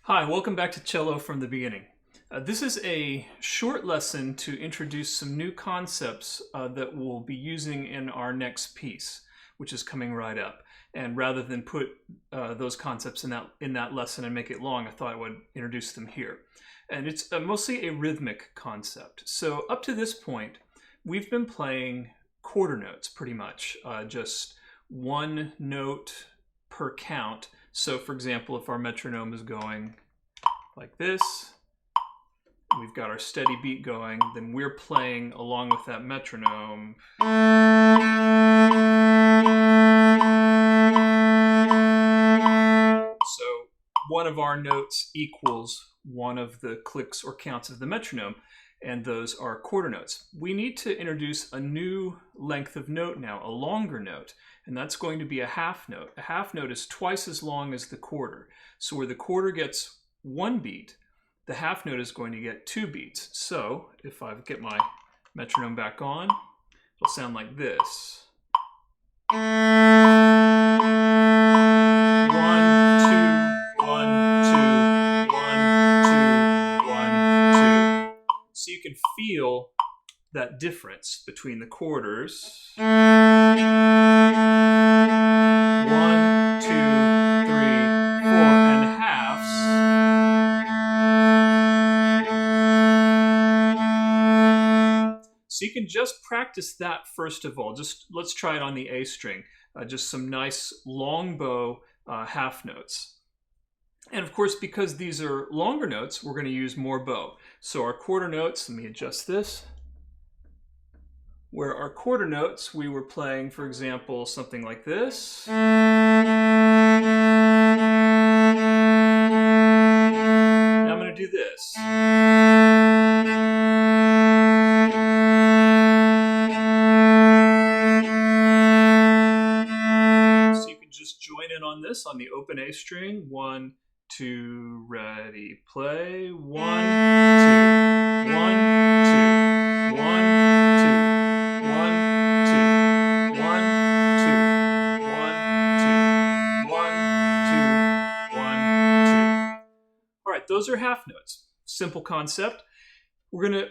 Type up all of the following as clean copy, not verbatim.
Hi, welcome back to Cello from the Beginning. This is a short lesson to introduce some new concepts that we'll be using in our next piece, which is coming right up. And rather than put those concepts in that lesson and make it long, I thought I would introduce them here. And it's mostly a rhythmic concept. So up to this point, we've been playing quarter notes pretty much, just one note per count. So for example, if our metronome is going like this, we've got our steady beat going, then we're playing along with that metronome. So one of our notes equals one of the clicks or counts of the metronome, and those are quarter notes. We need to introduce a new length of note now, a longer note, and that's going to be a half note. A half note is twice as long as the quarter. So where the quarter gets one beat, the half note is going to get two beats. So if I get my metronome back on, it'll sound like this. 1, 2, 1, 2, 1, 2, 1, 2. So you can feel that difference between the quarters. 1, 2, 3, 4, and halves. So you can just practice that first of all. Just let's try it on the A string. Just some nice long bow half notes. And of course, because these are longer notes, we're going to use more bow. So our quarter notes, let me adjust this. Where our quarter notes, we were playing, for example, something like this. Now I'm going to do this. So you can just join in on this on the open A string. 1, 2, ready, play. 1, 2, 1, 2, 1, 2. All right, those are half notes. Simple concept. We're going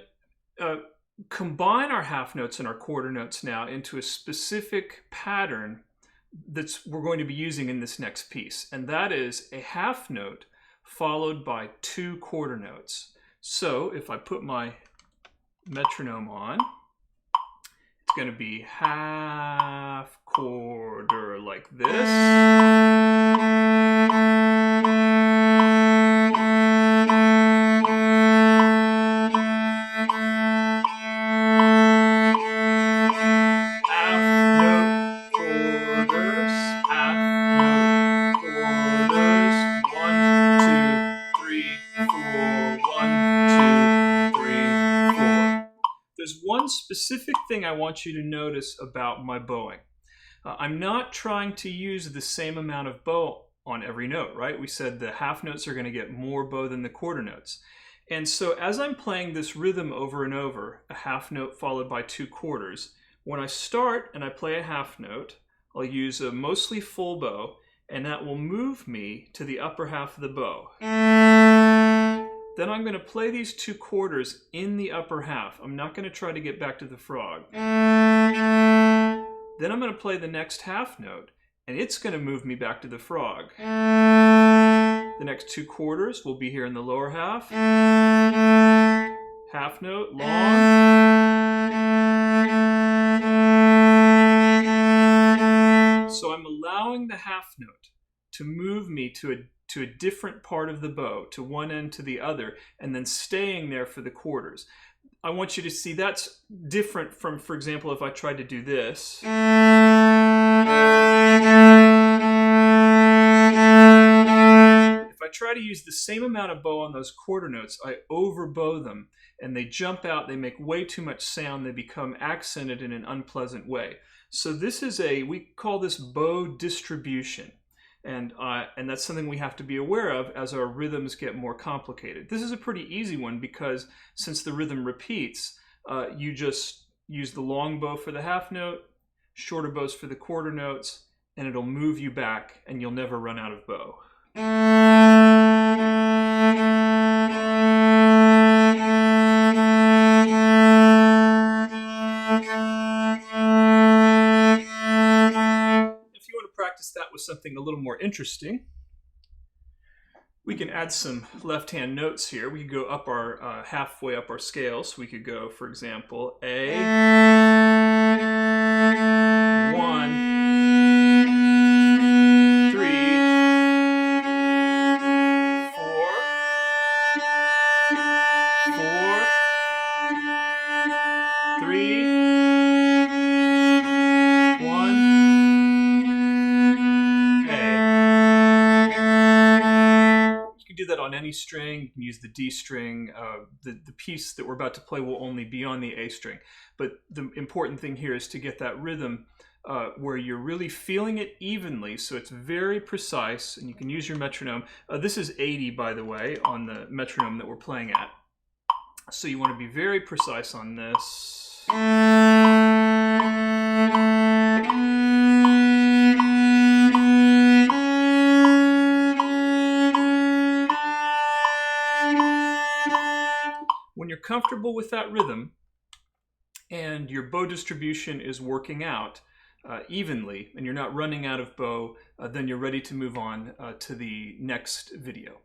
to combine our half notes and our quarter notes now into a specific pattern we're going to be using in this next piece. And that is a half note followed by two quarter notes. So if I put my metronome on, it's going to be half, quarter, like this. There's one specific thing I want you to notice about my bowing. I'm not trying to use the same amount of bow on every note, right? We said the half notes are going to get more bow than the quarter notes. And so as I'm playing this rhythm over and over, a half note followed by two quarters, when I start and I play a half note, I'll use a mostly full bow, and that will move me to the upper half of the bow. Then I'm going to play these two quarters in the upper half. I'm not going to try to get back to the frog. Then I'm going to play the next half note, and it's going to move me back to the frog. The next two quarters will be here in the lower half. Half note, long. So I'm allowing the half note to move me to a different part of the bow, to one end to the other, and then staying there for the quarters. I want you to see that's different from, for example, if I tried to do this. If I try to use the same amount of bow on those quarter notes, I overbow them, and they jump out, they make way too much sound, they become accented in an unpleasant way. So this is we call this bow distribution. And that's something we have to be aware of as our rhythms get more complicated. This is a pretty easy one because since the rhythm repeats, you just use the long bow for the half note, shorter bows for the quarter notes, and it'll move you back and you'll never run out of bow. something a little more interesting, we can add some left-hand notes here. We could go up our halfway up our scale. So we could go, for example, A, 1, 3, 4, 4, 3, 1, A. You can do that on any string. You can use the D string. The piece that we're about to play will only be on the A string. But the important thing here is to get that rhythm where you're really feeling it evenly, so it's very precise, and you can use your metronome. This is 80, by the way, on the metronome that we're playing at. So you want to be very precise on this. When you're comfortable with that rhythm and your bow distribution is working out evenly and you're not running out of bow, then you're ready to move on to the next video.